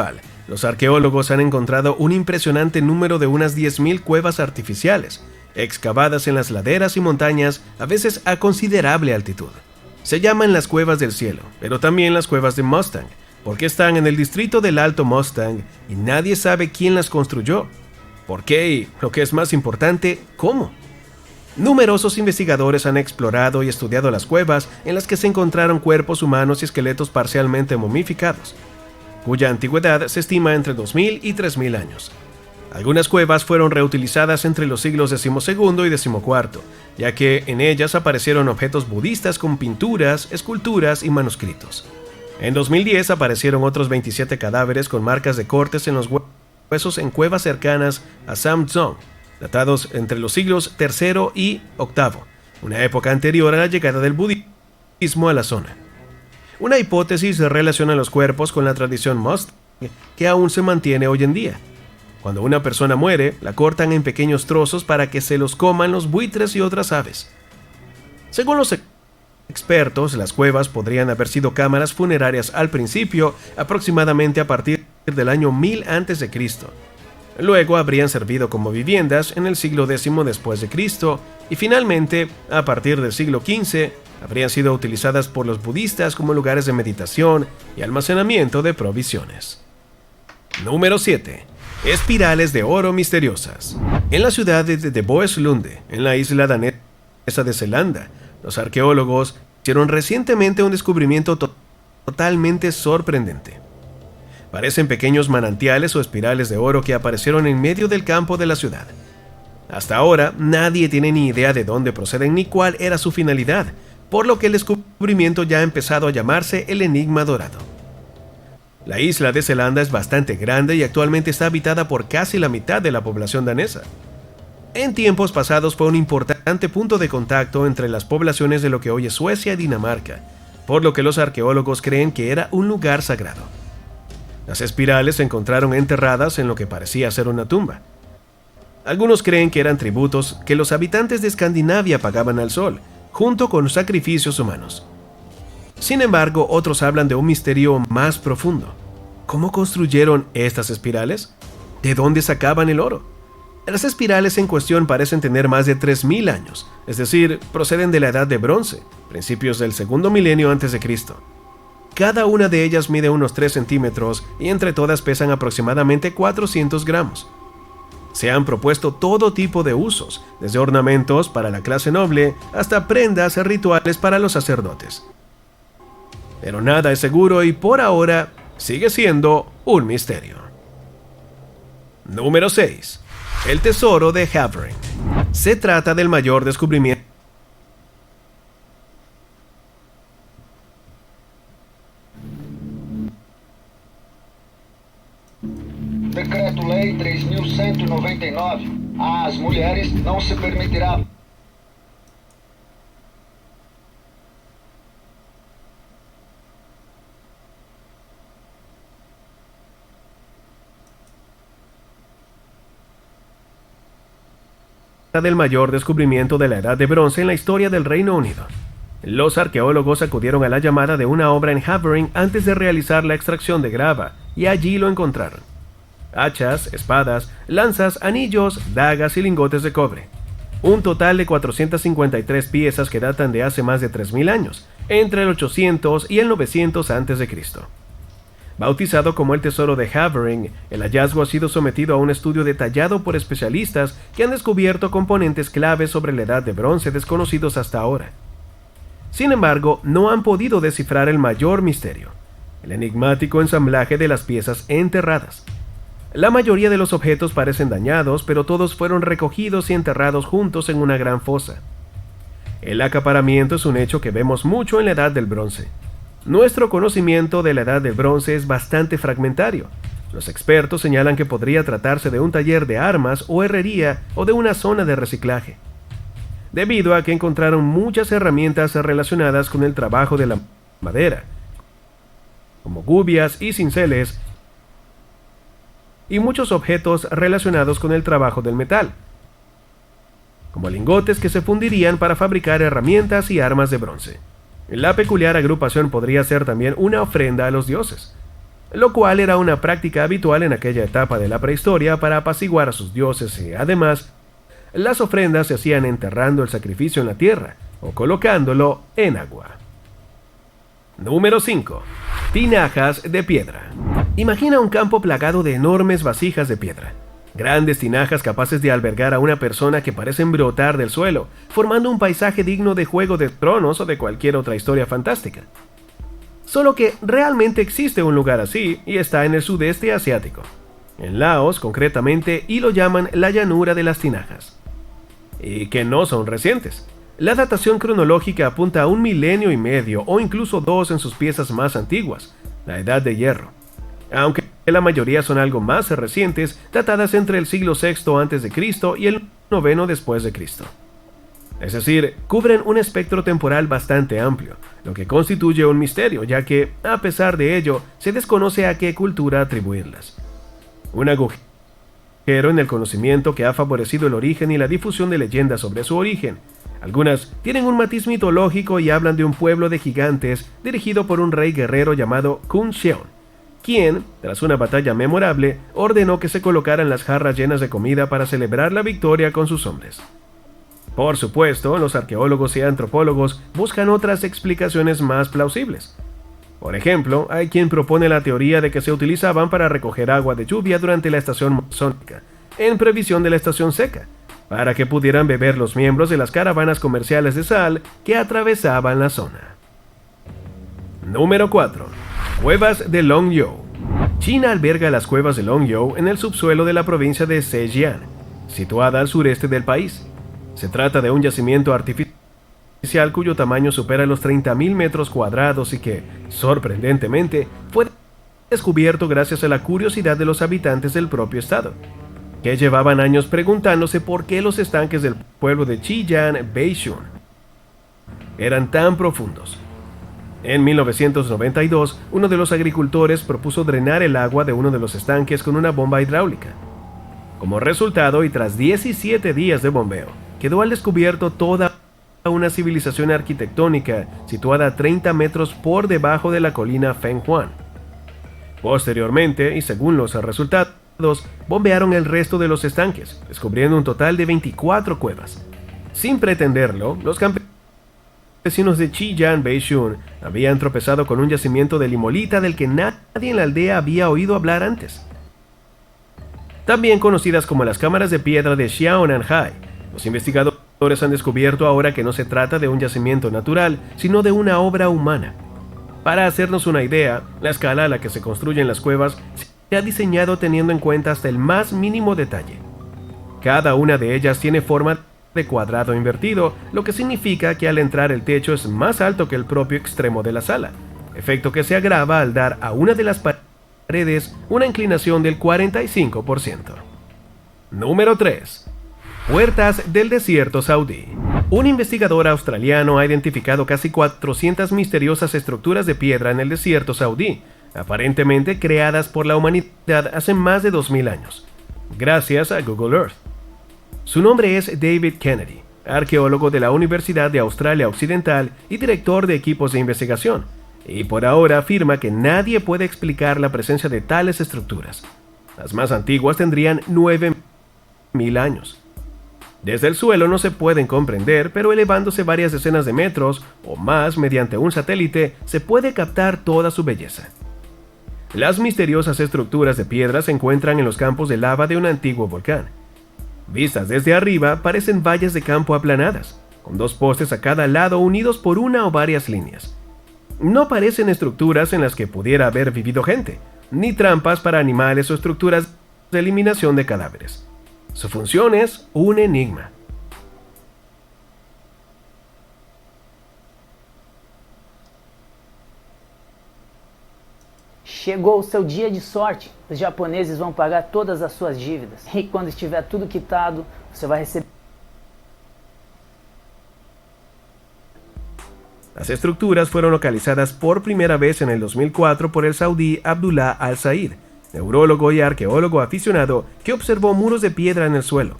Nepal, los arqueólogos han encontrado un impresionante número de unas 10.000 cuevas artificiales, excavadas en las laderas y montañas, a veces a considerable altitud. Se llaman las cuevas del cielo, pero también las cuevas de Mustang, porque están en el distrito del Alto Mustang y nadie sabe quién las construyó, por qué y, lo que es más importante, cómo. Numerosos investigadores han explorado y estudiado las cuevas en las que se encontraron cuerpos humanos y esqueletos parcialmente momificados, cuya antigüedad se estima entre 2.000 y 3.000 años. Algunas cuevas fueron reutilizadas entre los siglos XII y XIV, ya que en ellas aparecieron objetos budistas con pinturas, esculturas y manuscritos. En 2010 aparecieron otros 27 cadáveres con marcas de cortes en los huesos en cuevas cercanas a Samdzong, datados entre los siglos III y VIII, una época anterior a la llegada del budismo a la zona. Una hipótesis relaciona los cuerpos con la tradición Mustang, que aún se mantiene hoy en día. Cuando una persona muere, la cortan en pequeños trozos para que se los coman los buitres y otras aves. Según los expertos, las cuevas podrían haber sido cámaras funerarias al principio, aproximadamente a partir del año 1000 a.C. Luego habrían servido como viviendas en el siglo X después de Cristo y finalmente, a partir del siglo XV, habrían sido utilizadas por los budistas como lugares de meditación y almacenamiento de provisiones. Número 7. Espirales de oro misteriosas. En la ciudad de Boeslunde, en la isla danesa de Zelanda, los arqueólogos hicieron recientemente un descubrimiento totalmente sorprendente. Parecen pequeños manantiales o espirales de oro que aparecieron en medio del campo de la ciudad. Hasta ahora, nadie tiene ni idea de dónde proceden ni cuál era su finalidad, por lo que el descubrimiento ya ha empezado a llamarse el Enigma Dorado. La isla de Zelanda es bastante grande y actualmente está habitada por casi la mitad de la población danesa. En tiempos pasados fue un importante punto de contacto entre las poblaciones de lo que hoy es Suecia y Dinamarca, por lo que los arqueólogos creen que era un lugar sagrado. Las espirales se encontraron enterradas en lo que parecía ser una tumba. Algunos creen que eran tributos que los habitantes de Escandinavia pagaban al sol, junto con sacrificios humanos. Sin embargo, otros hablan de un misterio más profundo. ¿Cómo construyeron estas espirales? ¿De dónde sacaban el oro? Las espirales en cuestión parecen tener más de 3.000 años, es decir, proceden de la Edad de Bronce, principios del segundo milenio antes de Cristo. Cada una de ellas mide unos 3 centímetros y entre todas pesan aproximadamente 400 gramos. Se han propuesto todo tipo de usos, desde ornamentos para la clase noble hasta prendas rituales para los sacerdotes. Pero nada es seguro y por ahora sigue siendo un misterio. Número 6. El tesoro de Havering. Se trata del mayor descubrimiento Decreto-Lei 3.199. Às mulheres não se permitirá del mayor descubrimiento de la Edad de Bronce en la historia del Reino Unido. Los arqueólogos acudieron a la llamada de una obra en Havering antes de realizar la extracción de grava, y allí lo encontraron. Hachas, espadas, lanzas, anillos, dagas y lingotes de cobre. Un total de 453 piezas que datan de hace más de 3.000 años, entre el 800 y el 900 a.C. Bautizado como el Tesoro de Havering, el hallazgo ha sido sometido a un estudio detallado por especialistas que han descubierto componentes claves sobre la Edad de Bronce desconocidos hasta ahora. Sin embargo, no han podido descifrar el mayor misterio: el enigmático ensamblaje de las piezas enterradas. La mayoría de los objetos parecen dañados, pero todos fueron recogidos y enterrados juntos en una gran fosa. El acaparamiento es un hecho que vemos mucho en la Edad del Bronce. Nuestro conocimiento de la Edad del Bronce es bastante fragmentario. Los expertos señalan que podría tratarse de un taller de armas o herrería o de una zona de reciclaje, debido a que encontraron muchas herramientas relacionadas con el trabajo de la madera, como gubias y cinceles, y muchos objetos relacionados con el trabajo del metal, como lingotes que se fundirían para fabricar herramientas y armas de bronce. La peculiar agrupación podría ser también una ofrenda a los dioses. lo cual era una práctica habitual en aquella etapa de la prehistoria para apaciguar a sus dioses y, además, las ofrendas se hacían enterrando el sacrificio en la tierra o colocándolo en agua. Número 5. Tinajas de piedra. Imagina un campo plagado de enormes vasijas de piedra. Grandes tinajas capaces de albergar a una persona que parecen brotar del suelo, formando un paisaje digno de Juego de Tronos o de cualquier otra historia fantástica. Solo que realmente existe un lugar así y está en el sudeste asiático, en Laos concretamente, y lo llaman la llanura de las tinajas. Y que no son recientes. La datación cronológica apunta a 1,5 milenios o incluso 2 en sus piezas más antiguas, la Edad de Hierro, aunque la mayoría son algo más recientes, datadas entre el siglo VI a.C. y el IX después de Cristo. Es decir, cubren un espectro temporal bastante amplio, lo que constituye un misterio, ya que, a pesar de ello, se desconoce a qué cultura atribuirlas. Un agujero en el conocimiento que ha favorecido el origen y la difusión de leyendas sobre su origen. Algunas tienen un matiz mitológico y hablan de un pueblo de gigantes dirigido por un rey guerrero llamado Kun Seon, quien, tras una batalla memorable, ordenó que se colocaran las jarras llenas de comida para celebrar la victoria con sus hombres. Por supuesto, los arqueólogos y antropólogos buscan otras explicaciones más plausibles. Por ejemplo, hay quien propone la teoría de que se utilizaban para recoger agua de lluvia durante la estación monzónica, en previsión de la estación seca, para que pudieran beber los miembros de las caravanas comerciales de sal que atravesaban la zona. Número 4. Cuevas de Longyou. China alberga las cuevas de Longyou en el subsuelo de la provincia de Zhejiang, situada al sureste del país. Se trata de un yacimiento artificial cuyo tamaño supera los 30.000 metros cuadrados y que, sorprendentemente, fue descubierto gracias a la curiosidad de los habitantes del propio estado, que llevaban años preguntándose por qué los estanques del pueblo de Chiyan Beishun eran tan profundos. En 1992, uno de los agricultores propuso drenar el agua de uno de los estanques con una bomba hidráulica. Como resultado, y tras 17 días de bombeo, quedó al descubierto toda una civilización arquitectónica situada a 30 metros por debajo de la colina Fenghuan. Posteriormente, y según los resultados, bombearon el resto de los estanques, descubriendo un total de 24 cuevas. Sin pretenderlo, los campesinos de Chiyan Beishun habían tropezado con un yacimiento de limolita del que nadie en la aldea había oído hablar antes. También conocidas como las cámaras de piedra de Xiaonanhai, los investigadores han descubierto ahora que no se trata de un yacimiento natural, sino de una obra humana. Para hacernos una idea, la escala a la que se construyen las cuevas se ha diseñado teniendo en cuenta hasta el más mínimo detalle. Cada una de ellas tiene forma de cuadrado invertido, lo que significa que al entrar el techo es más alto que el propio extremo de la sala, efecto que se agrava al dar a una de las paredes una inclinación del 45%. Número 3. Puertas del desierto saudí. Un investigador australiano ha identificado casi 400 misteriosas estructuras de piedra en el desierto saudí, aparentemente creadas por la humanidad hace más de 2000 años, gracias a Google Earth. Su nombre es David Kennedy, arqueólogo de la Universidad de Australia Occidental y director de equipos de investigación, y por ahora afirma que nadie puede explicar la presencia de tales estructuras. Las más antiguas tendrían 9000 años. Desde el suelo no se pueden comprender, pero elevándose varias decenas de metros o más mediante un satélite se puede captar toda su belleza. Las misteriosas estructuras de piedra se encuentran en los campos de lava de un antiguo volcán. Vistas desde arriba, parecen vallas de campo aplanadas, con 2 postes a cada lado unidos por una o varias líneas. No parecen estructuras en las que pudiera haber vivido gente, ni trampas para animales o estructuras de eliminación de cadáveres. Su función es un enigma. Chegou o seu dia de sorte. Os japoneses vão pagar todas as suas dívidas. E quando estiver tudo quitado, você vai receber. Las estructuras fueron localizadas por primera vez en el 2004 por el saudí Abdullah Al-Said, neurólogo y arqueólogo aficionado que observó muros de piedra en el suelo,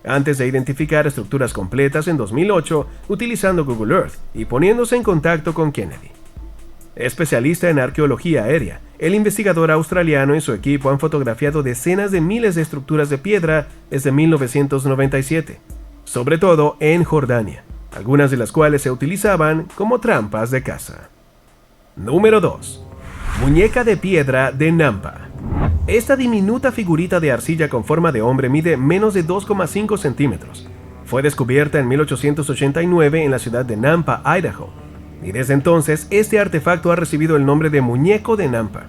antes de identificar estructuras completas en 2008 utilizando Google Earth y poniéndose en contacto con Kennedy. Especialista en arqueología aérea, el investigador australiano y su equipo han fotografiado decenas de miles de estructuras de piedra desde 1997, sobre todo en Jordania, algunas de las cuales se utilizaban como trampas de caza. Número 2. Muñeca de piedra de Nampa. Esta diminuta figurita de arcilla con forma de hombre mide menos de 2,5 centímetros. Fue descubierta en 1889 en la ciudad de Nampa, Idaho, y desde entonces este artefacto ha recibido el nombre de Muñeco de Nampa.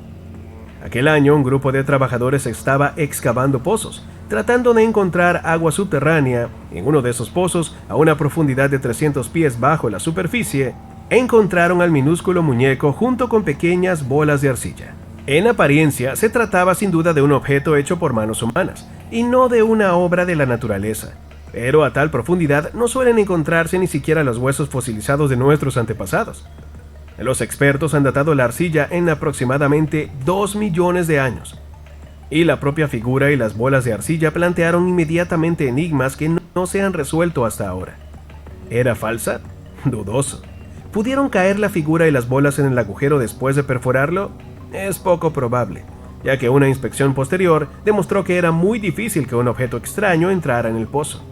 Aquel año un grupo de trabajadores estaba excavando pozos, tratando de encontrar agua subterránea. En uno de esos pozos, a una profundidad de 300 pies bajo la superficie, encontraron al minúsculo muñeco junto con pequeñas bolas de arcilla. En apariencia, se trataba sin duda de un objeto hecho por manos humanas, y no de una obra de la naturaleza. Pero a tal profundidad no suelen encontrarse ni siquiera los huesos fosilizados de nuestros antepasados. Los expertos han datado la arcilla en aproximadamente 2 millones de años. Y la propia figura y las bolas de arcilla plantearon inmediatamente enigmas que no se han resuelto hasta ahora. ¿Era falsa? Dudoso. ¿Pudieron caer la figura y las bolas en el agujero después de perforarlo? Es poco probable, ya que una inspección posterior demostró que era muy difícil que un objeto extraño entrara en el pozo.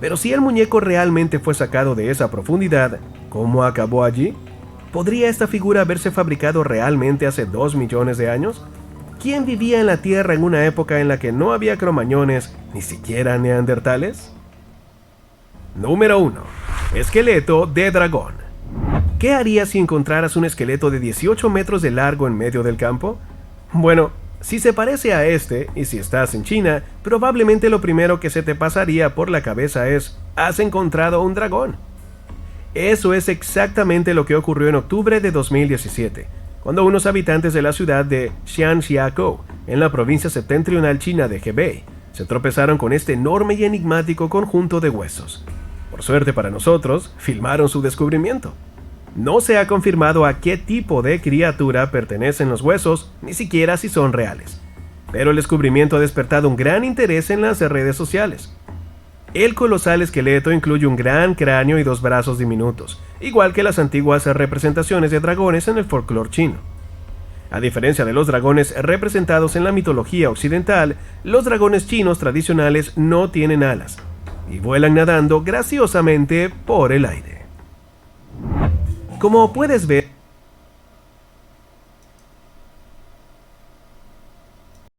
Pero si el muñeco realmente fue sacado de esa profundidad, ¿cómo acabó allí? ¿Podría esta figura haberse fabricado realmente hace 2 millones de años? ¿Quién vivía en la Tierra en una época en la que no había cromañones, ni siquiera neandertales? Número 1. Esqueleto de dragón. ¿Qué harías si encontraras un esqueleto de 18 metros de largo en medio del campo? Bueno, si se parece a este, y si estás en China, probablemente lo primero que se te pasaría por la cabeza es: ¿has encontrado un dragón? Eso es exactamente lo que ocurrió en octubre de 2017, cuando unos habitantes de la ciudad de Xianxiakou, en la provincia septentrional china de Hebei, se tropezaron con este enorme y enigmático conjunto de huesos. Por suerte para nosotros, filmaron su descubrimiento. No se ha confirmado a qué tipo de criatura pertenecen los huesos, ni siquiera si son reales. Pero el descubrimiento ha despertado un gran interés en las redes sociales. El colosal esqueleto incluye un gran cráneo y 2 brazos diminutos, igual que las antiguas representaciones de dragones en el folclore chino. A diferencia de los dragones representados en la mitología occidental, los dragones chinos tradicionales no tienen alas y vuelan nadando graciosamente por el aire. Como puedes ver,